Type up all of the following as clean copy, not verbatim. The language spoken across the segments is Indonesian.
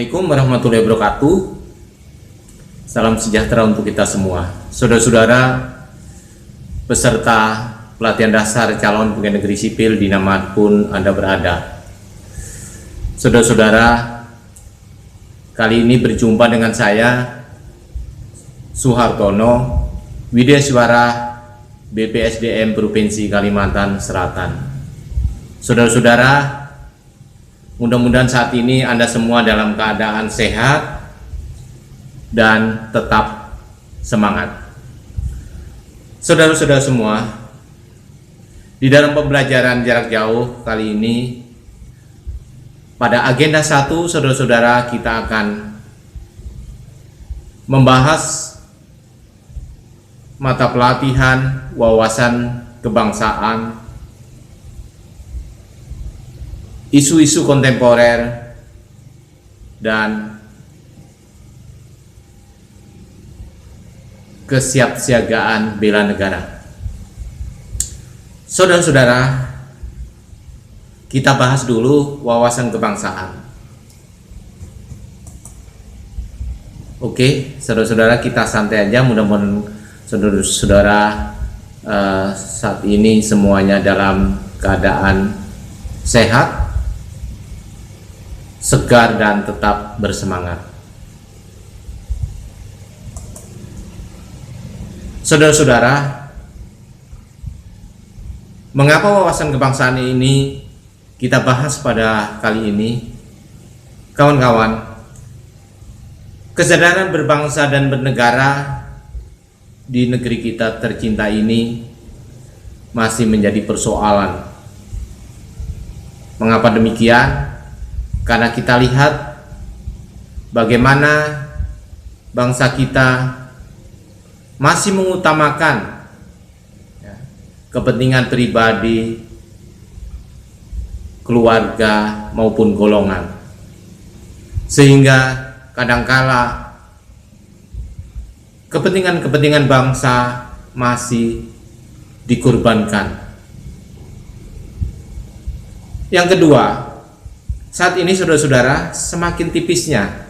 Assalamualaikum warahmatullahi wabarakatuh. Salam sejahtera untuk kita semua. Saudara-saudara peserta pelatihan dasar calon pegawai negeri sipil dimanapun Anda berada. Saudara-saudara, kali ini berjumpa dengan saya Suhartono, Widya Suara BPSDM Provinsi Kalimantan Selatan. Saudara-saudara, mudah-mudahan saat ini Anda semua dalam keadaan sehat dan tetap semangat. Saudara-saudara semua, di dalam pembelajaran jarak jauh kali ini, pada agenda 1, saudara-saudara, kita akan membahas mata pelatihan wawasan kebangsaan, isu-isu kontemporer, dan kesiapsiagaan bela negara. Saudara-saudara, kita bahas dulu wawasan kebangsaan. Oke, saudara-saudara, kita santai aja. Mudah-mudahan saudara-saudara saat ini semuanya dalam keadaan sehat, segar, dan tetap bersemangat. Saudara-saudara, mengapa wawasan kebangsaan ini kita bahas pada kali ini? Kawan-kawan, kesadaran berbangsa dan bernegara di negeri kita tercinta ini masih menjadi persoalan. Mengapa demikian? Karena kita lihat bagaimana bangsa kita masih mengutamakan kepentingan pribadi, keluarga maupun golongan, sehingga kadangkala kepentingan bangsa masih dikorbankan. Yang kedua, saat ini saudara-saudara, semakin tipisnya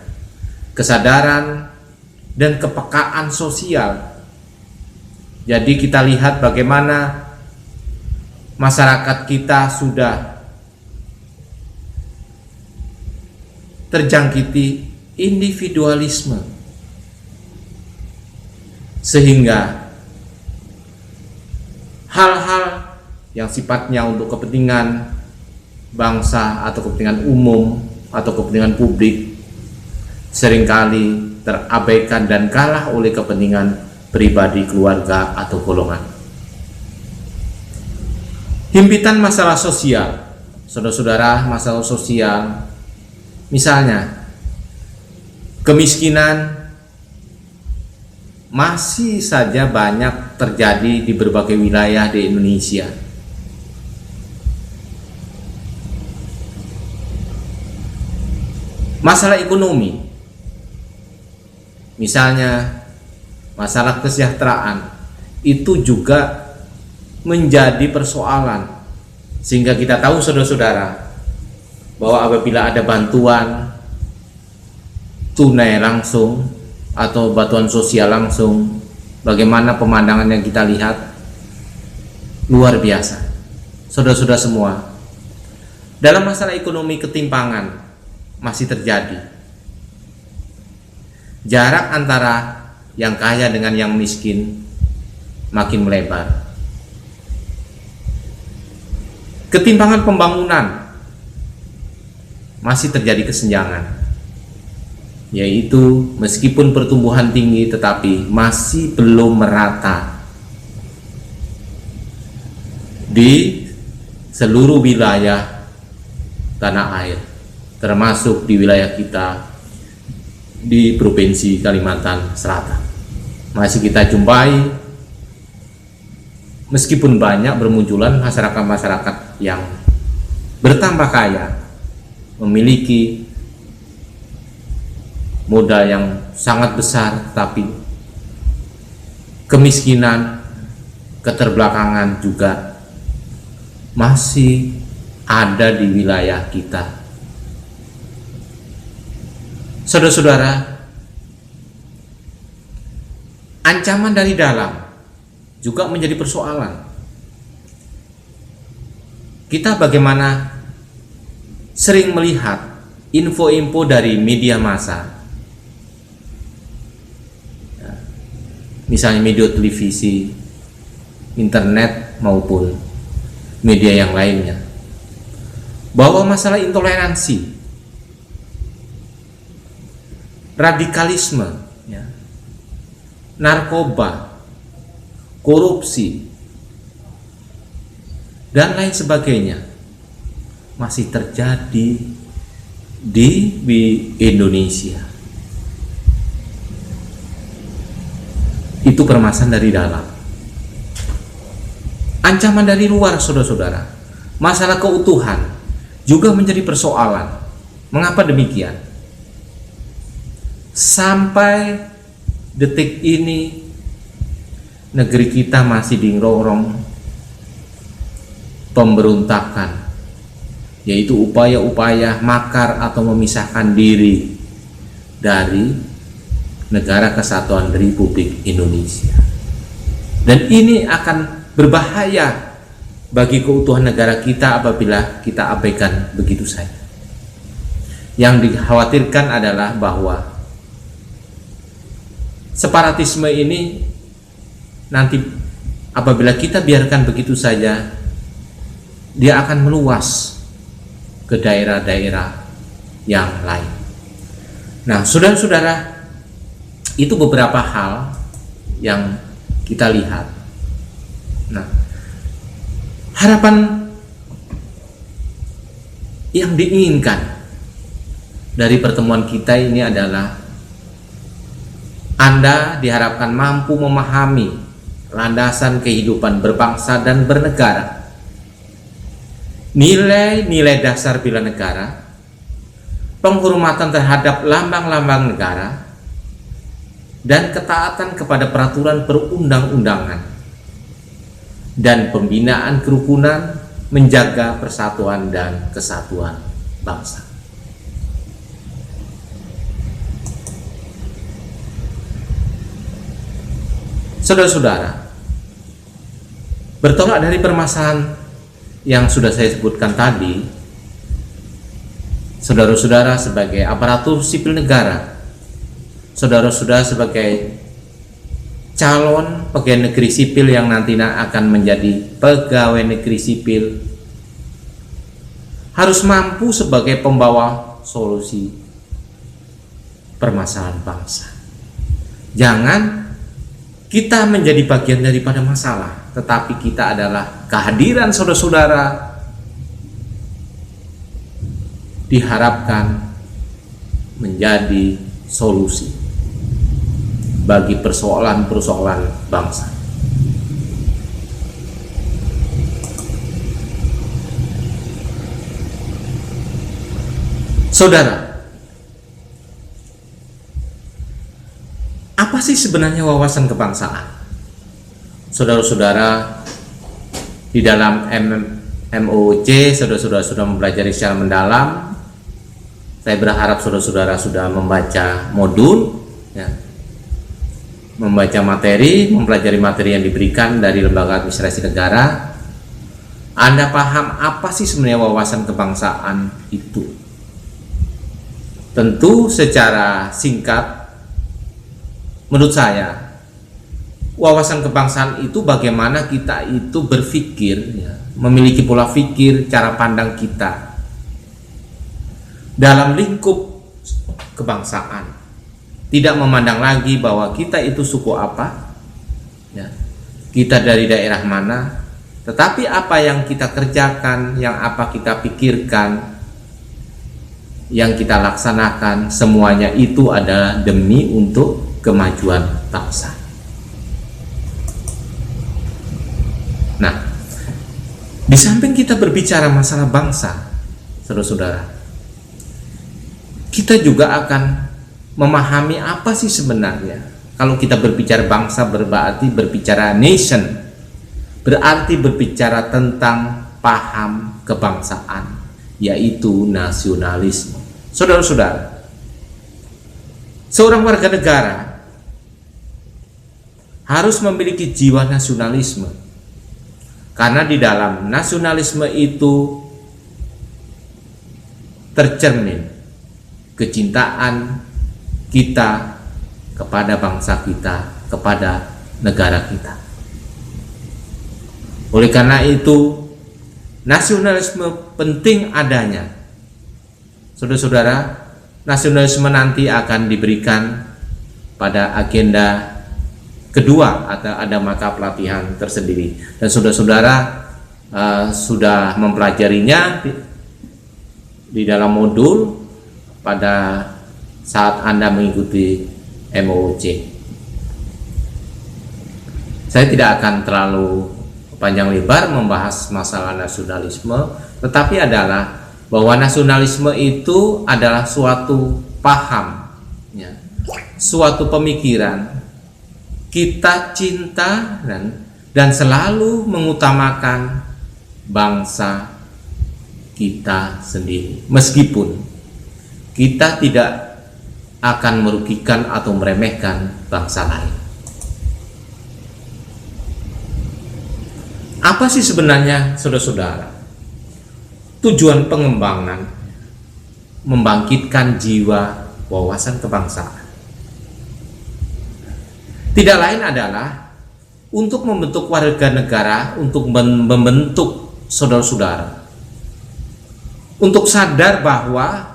kesadaran dan kepekaan sosial. Jadi kita lihat bagaimana masyarakat kita sudah terjangkiti individualisme, sehingga hal-hal yang sifatnya untuk kepentingan bangsa atau kepentingan umum atau kepentingan publik seringkali terabaikan dan kalah oleh kepentingan pribadi, keluarga, atau golongan. Himpitan masalah sosial, saudara-saudara, masalah sosial, misalnya kemiskinan masih saja banyak terjadi di berbagai wilayah di Indonesia. Masalah ekonomi, misalnya masalah kesejahteraan, itu juga menjadi persoalan, sehingga kita tahu saudara-saudara bahwa apabila ada bantuan tunai langsung atau bantuan sosial langsung, bagaimana pemandangan yang kita lihat luar biasa. Saudara-saudara semua, dalam masalah ekonomi ketimpangan masih terjadi. Jarak antara yang kaya dengan yang miskin makin melebar. Ketimpangan pembangunan masih terjadi kesenjangan, yaitu meskipun pertumbuhan tinggi tetapi masih belum merata di seluruh wilayah tanah air, termasuk di wilayah kita di Provinsi Kalimantan Selatan. Masih kita jumpai, meskipun banyak bermunculan masyarakat-masyarakat yang bertambah kaya, memiliki modal yang sangat besar, tapi kemiskinan, keterbelakangan juga masih ada di wilayah kita. Saudara-saudara, ancaman dari dalam juga menjadi persoalan. Kita bagaimana sering melihat info-info dari media massa, misalnya media televisi, internet maupun media yang lainnya, bahwa masalah intoleransi, radikalisme, narkoba, korupsi, dan lain sebagainya masih terjadi di Indonesia. Itu permasalahan dari dalam. Ancaman dari luar, saudara-saudara, masalah keutuhan juga menjadi persoalan. Mengapa demikian? Sampai detik ini negeri kita masih dirongrong pemberontakan, yaitu upaya-upaya makar atau memisahkan diri dari Negara Kesatuan Republik Indonesia. Dan ini akan berbahaya bagi keutuhan negara kita apabila kita abaikan begitu saja. Yang dikhawatirkan adalah bahwa separatisme ini nanti apabila kita biarkan begitu saja, dia akan meluas ke daerah-daerah yang lain. Nah, saudara-saudara, itu beberapa hal yang kita lihat. Nah, harapan yang diinginkan dari pertemuan kita ini adalah Anda diharapkan mampu memahami landasan kehidupan berbangsa dan bernegara, nilai-nilai dasar bela negara, penghormatan terhadap lambang-lambang negara, dan ketaatan kepada peraturan perundang-undangan, dan pembinaan kerukunan menjaga persatuan dan kesatuan bangsa. Saudara-saudara, bertolak dari permasalahan yang sudah saya sebutkan tadi, saudara-saudara sebagai aparatur sipil negara, saudara-saudara sebagai calon pegawai negeri sipil yang nantinya akan menjadi pegawai negeri sipil, harus mampu sebagai pembawa solusi permasalahan bangsa. Jangan kita menjadi bagian daripada masalah, tetapi kita adalah kehadiran saudara-saudara diharapkan menjadi solusi bagi persoalan-persoalan bangsa. Saudara, apa sih sebenarnya wawasan kebangsaan? Saudara-saudara, di dalam MOC, saudara-saudara sudah mempelajari secara mendalam. Saya berharap saudara-saudara sudah membaca modul, ya, membaca materi, mempelajari materi yang diberikan dari Lembaga Administrasi Negara. Anda paham apa sih sebenarnya wawasan kebangsaan itu? Tentu secara singkat, menurut saya, wawasan kebangsaan itu bagaimana kita itu berpikir, ya, memiliki pola pikir, cara pandang kita dalam lingkup kebangsaan, tidak memandang lagi bahwa kita itu suku apa, ya, kita dari daerah mana, tetapi apa yang kita kerjakan, yang apa kita pikirkan, yang kita laksanakan, semuanya itu adalah demi untuk kemajuan bangsa. Nah, di samping kita berbicara masalah bangsa, saudara-saudara, kita juga akan memahami apa sih sebenarnya. Kalau kita berbicara bangsa, berarti berbicara nation, berarti berbicara tentang paham kebangsaan, yaitu nasionalisme. Saudara-saudara, Seorang warga negara harus memiliki jiwa nasionalisme, karena di dalam nasionalisme itu tercermin kecintaan kita kepada bangsa kita, kepada negara kita. Oleh karena itu, nasionalisme penting adanya. Saudara-saudara, nasionalisme nanti akan diberikan pada agenda kedua, atau ada mata pelatihan tersendiri, dan saudara-saudara sudah mempelajarinya di dalam modul pada saat Anda mengikuti MOOC. Saya tidak akan terlalu panjang lebar membahas masalah nasionalisme, tetapi adalah bahwa nasionalisme itu adalah suatu paham, ya, suatu pemikiran kita cinta dan selalu mengutamakan bangsa kita sendiri, meskipun kita tidak akan merugikan atau meremehkan bangsa lain. Apa sih sebenarnya, saudara-saudara, tujuan pengembangan membangkitkan jiwa wawasan kebangsaan? Tidak lain adalah untuk membentuk warga negara, untuk membentuk saudara-saudara, untuk sadar bahwa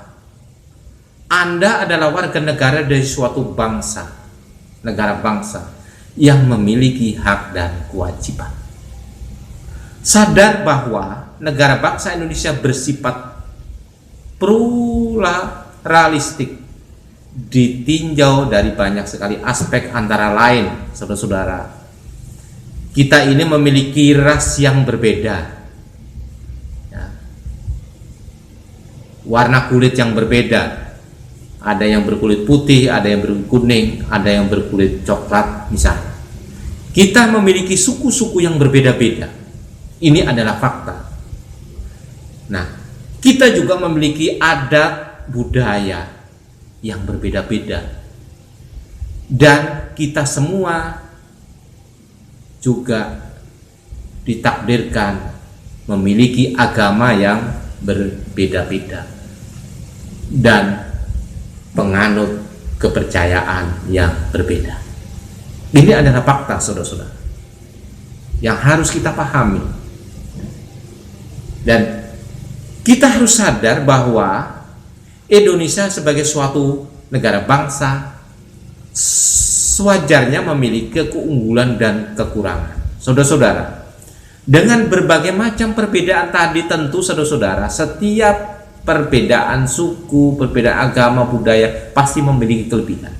Anda adalah warga negara dari suatu bangsa, negara bangsa yang memiliki hak dan kewajiban. Sadar bahwa negara bangsa Indonesia bersifat pluralistik, ditinjau dari banyak sekali aspek, antara lain, saudara-saudara, kita ini memiliki ras yang berbeda, ya, warna kulit yang berbeda. Ada yang berkulit putih, ada yang berkulit kuning, ada yang berkulit coklat misalnya. Kita memiliki suku-suku yang berbeda-beda. Ini adalah fakta. Nah, kita juga memiliki adat budaya yang berbeda-beda. Dan kita semua juga ditakdirkan memiliki agama yang berbeda-beda dan penganut kepercayaan yang berbeda. Ini adalah fakta, saudara-saudara, yang harus kita pahami. Dan kita harus sadar bahwa Indonesia sebagai suatu negara bangsa sewajarnya memiliki keunggulan dan kekurangan. Saudara-saudara, dengan berbagai macam perbedaan tadi, tentu saudara-saudara, setiap perbedaan suku, perbedaan agama, budaya pasti memiliki kelebihan.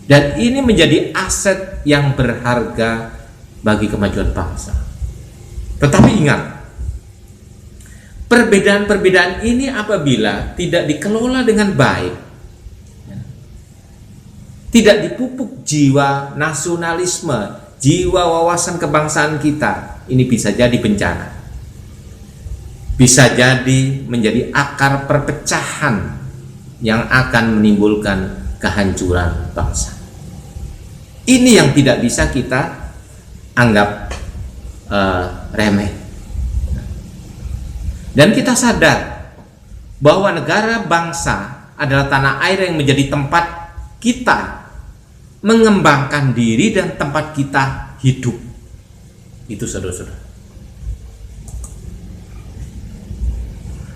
Dan ini menjadi aset yang berharga bagi kemajuan bangsa. Tetapi ingat, perbedaan-perbedaan ini apabila tidak dikelola dengan baik, tidak dipupuk jiwa nasionalisme, jiwa wawasan kebangsaan kita, ini bisa jadi bencana. Bisa jadi menjadi akar perpecahan yang akan menimbulkan kehancuran bangsa. Ini yang tidak bisa kita anggap remeh. Dan kita sadar bahwa negara bangsa adalah tanah air yang menjadi tempat kita mengembangkan diri dan tempat kita hidup. Itu saudara-saudara.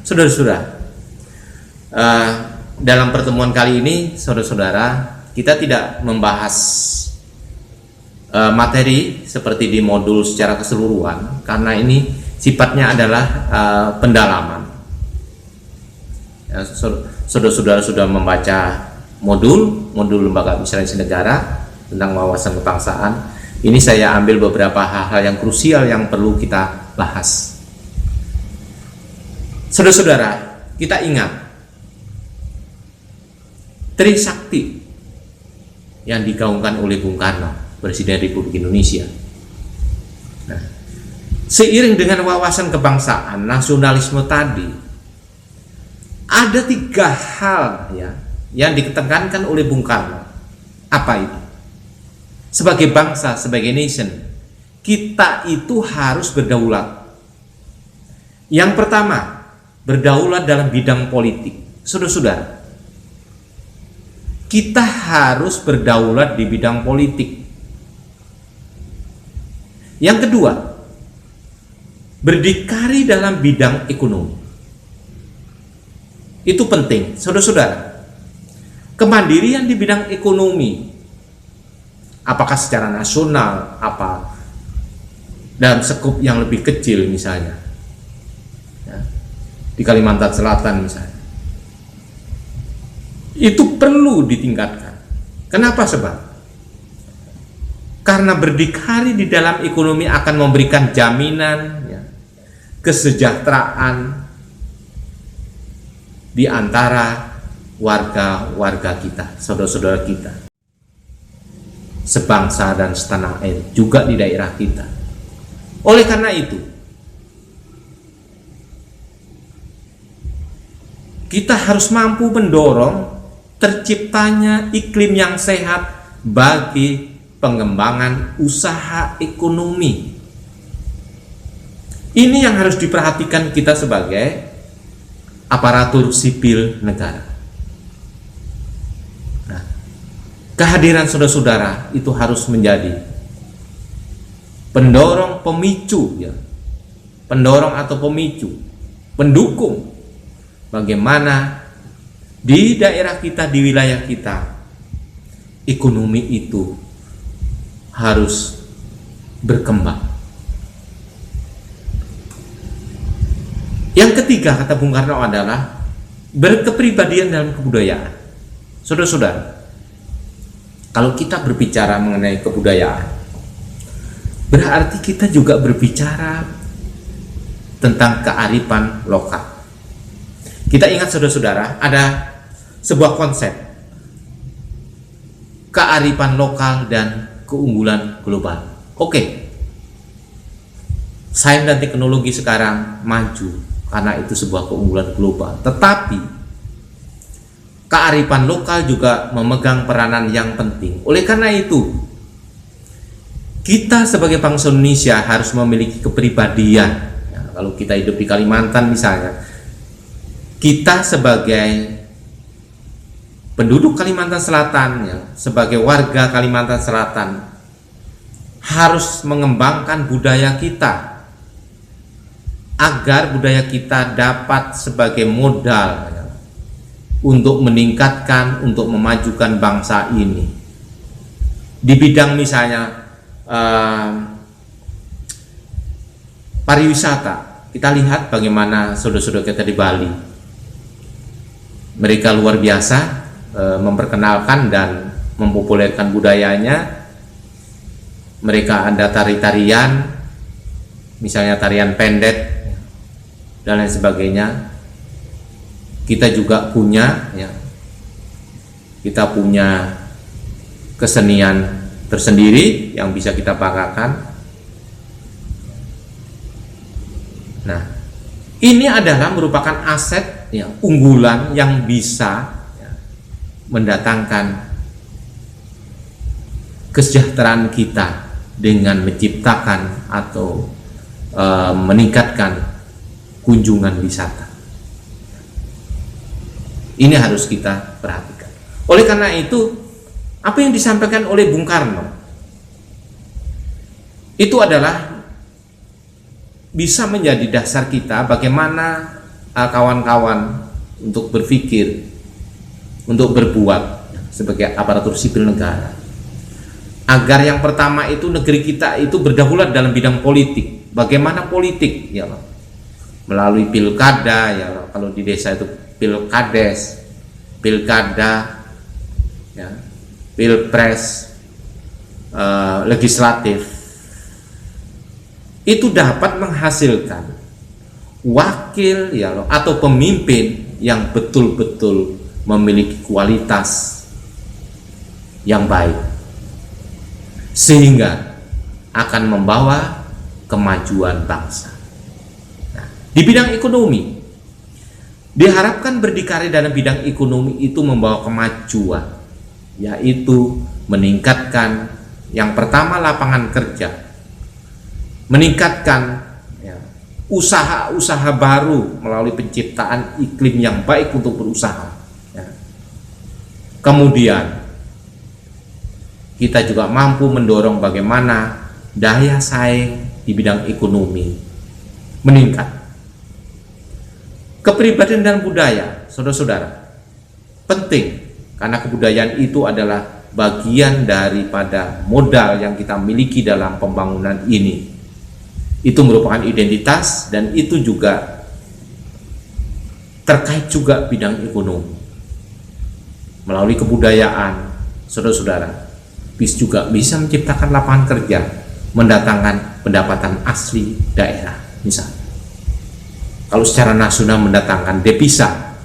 Saudara-saudara, dalam pertemuan kali ini, saudara-saudara, kita tidak membahas materi seperti di modul secara keseluruhan, karena ini sifatnya adalah pendalaman. Saudara-saudara sudah membaca modul Lembaga Administrasi Negara tentang wawasan kebangsaan. Ini saya ambil beberapa hal-hal yang krusial yang perlu kita bahas. Saudara-saudara, kita ingat Trisakti yang digaungkan oleh Bung Karno, Presiden Republik Indonesia. Nah, seiring dengan wawasan kebangsaan, nasionalisme tadi, ada 3 hal ya yang ditekankan oleh Bung Karno. Apa itu? Sebagai bangsa, sebagai nation, kita itu harus berdaulat. Yang pertama, berdaulat dalam bidang politik. Saudara-saudara, kita harus berdaulat di bidang politik. Yang kedua, berdikari dalam bidang ekonomi. Itu penting, saudara-saudara. Kemandirian di bidang ekonomi, apakah secara nasional, apa dalam skup yang lebih kecil misalnya, ya, di Kalimantan Selatan misalnya, itu perlu ditingkatkan. Kenapa? Sebab karena berdikari di dalam ekonomi akan memberikan jaminan, ya, kesejahteraan di antara warga-warga kita, saudara-saudara kita, sebangsa dan setanah air, juga di daerah kita. Oleh karena itu, kita harus mampu mendorong terciptanya iklim yang sehat bagi pengembangan usaha ekonomi. Ini yang harus diperhatikan kita sebagai aparatur sipil negara. Nah, kehadiran saudara-saudara itu harus menjadi pendorong pemicu, ya, pendorong atau pemicu, pendukung bagaimana di daerah kita, di wilayah kita, ekonomi itu harus berkembang. Yang ketiga, kata Bung Karno, adalah berkepribadian dalam kebudayaan. Saudara-saudara, kalau kita berbicara mengenai kebudayaan, berarti kita juga berbicara tentang kearifan lokal. Kita ingat, saudara-saudara, ada sebuah konsep kearifan lokal dan keunggulan global. Oke, sains dan teknologi sekarang maju karena itu sebuah keunggulan global. Tetapi kearifan lokal juga memegang peranan yang penting. Oleh karena itu, kita sebagai bangsa Indonesia harus memiliki kepribadian. Ya, kalau kita hidup di Kalimantan misalnya, kita sebagai penduduk Kalimantan Selatan, ya, sebagai warga Kalimantan Selatan, harus mengembangkan budaya kita agar budaya kita dapat sebagai modal, ya, untuk meningkatkan, untuk memajukan bangsa ini. Di bidang misalnya pariwisata, kita lihat bagaimana saudara-saudara kita di Bali. Mereka luar biasa memperkenalkan dan mempopulerkan budayanya. Mereka ada tari-tarian, misalnya tarian pendet dan lain sebagainya. Kita juga punya, ya, kita punya kesenian tersendiri yang bisa kita banggakan. Nah, ini adalah merupakan aset, ya, unggulan yang bisa, ya, mendatangkan kesejahteraan kita dengan menciptakan atau meningkatkan kunjungan wisata. Ini harus kita perhatikan. Oleh karena itu, apa yang disampaikan oleh Bung Karno itu adalah bisa menjadi dasar kita bagaimana kawan-kawan untuk berpikir, untuk berbuat sebagai aparatur sipil negara, agar yang pertama itu negeri kita itu berdaulat dalam bidang politik. Bagaimana politik, ya, melalui pilkada, ya, kalau di desa itu pilkades, pilkada, ya, pilpres, legislatif, itu dapat menghasilkan wakil, ya, atau pemimpin yang betul-betul memiliki kualitas yang baik, sehingga akan membawa kemajuan bangsa. Nah, di bidang ekonomi, Diharapkan berdikari dalam bidang ekonomi itu membawa kemajuan, yaitu meningkatkan yang pertama lapangan kerja, meningkatkan usaha-usaha baru melalui penciptaan iklim yang baik untuk berusaha. Kemudian kita juga mampu mendorong bagaimana daya saing di bidang ekonomi meningkat. Kepribadian dan budaya, saudara-saudara, penting karena kebudayaan itu adalah bagian daripada modal yang kita miliki dalam pembangunan ini. Itu merupakan identitas dan itu juga terkait juga bidang ekonomi. Melalui kebudayaan, saudara-saudara, juga bisa menciptakan lapangan kerja, mendatangkan pendapatan asli daerah, misalnya. Kalau secara nasional mendatangkan devisa.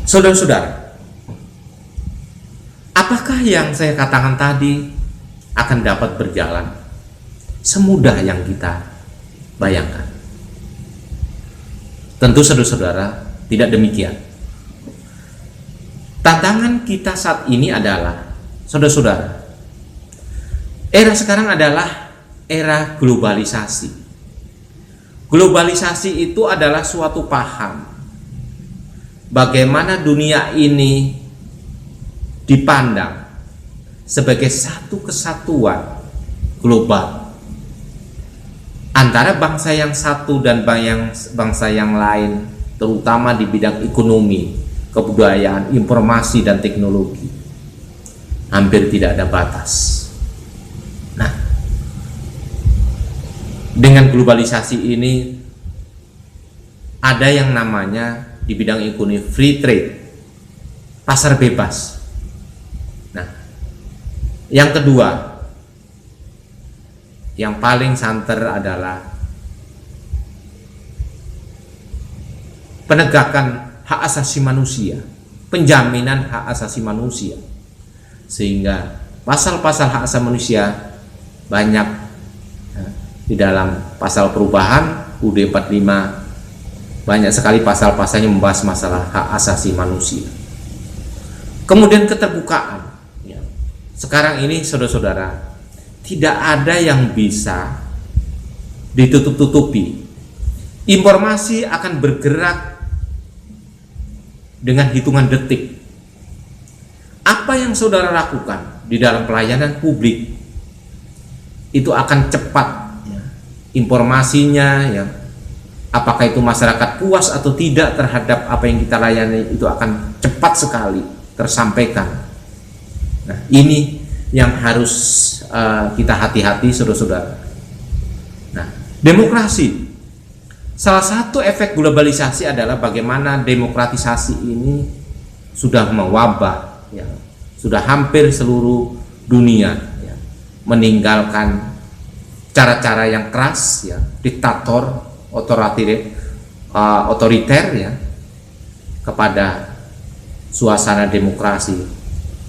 Saudara-saudara, apakah yang saya katakan tadi akan dapat berjalan semudah yang kita bayangkan? Tentu saudara-saudara tidak demikian. Tantangan kita saat ini adalah, saudara-saudara, era sekarang adalah era globalisasi. Globalisasi itu adalah suatu paham bagaimana dunia ini dipandang sebagai satu kesatuan global antara bangsa yang satu dan bangsa yang lain, terutama di bidang ekonomi, kebudayaan, informasi, dan teknologi. Hampir tidak ada batas. Nah, dengan globalisasi ini ada yang namanya di bidang ekonomi free trade, pasar bebas. Nah, yang kedua, yang paling santer adalah penegakan hak asasi manusia, penjaminan hak asasi manusia, sehingga pasal-pasal hak asasi manusia banyak di dalam pasal perubahan UUD 45, banyak sekali pasal-pasalnya membahas masalah hak asasi manusia. Kemudian keterbukaan. Sekarang ini saudara-saudara, tidak ada yang bisa ditutup-tutupi. Informasi akan bergerak dengan hitungan detik. Apa yang saudara lakukan di dalam pelayanan publik itu akan cepat informasinya, apakah itu masyarakat puas atau tidak terhadap apa yang kita layani, itu akan cepat sekali tersampaikan. Nah, ini yang harus kita hati-hati, saudara-saudara. Nah, demokrasi, salah satu efek globalisasi adalah bagaimana demokratisasi ini sudah mewabah, sudah hampir seluruh dunia, meninggalkan cara-cara yang keras, diktator, otoriter, kepada suasana demokrasi.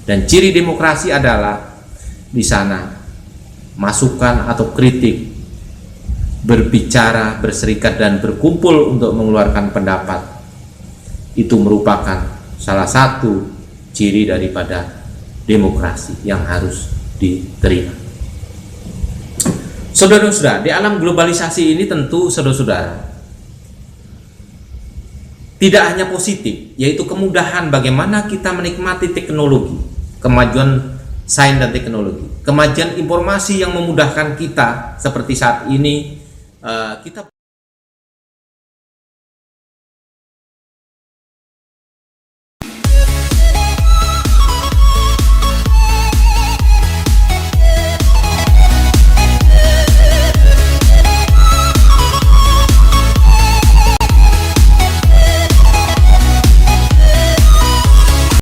Dan ciri demokrasi adalah di sana masukan atau kritik, berbicara, berserikat, dan berkumpul untuk mengeluarkan pendapat. Itu merupakan salah satu ciri daripada demokrasi yang harus diterima. Saudara-saudara, di alam globalisasi ini tentu saudara-saudara tidak hanya positif, yaitu kemudahan bagaimana kita menikmati teknologi, kemajuan sains dan teknologi, kemajuan informasi yang memudahkan kita seperti saat ini kita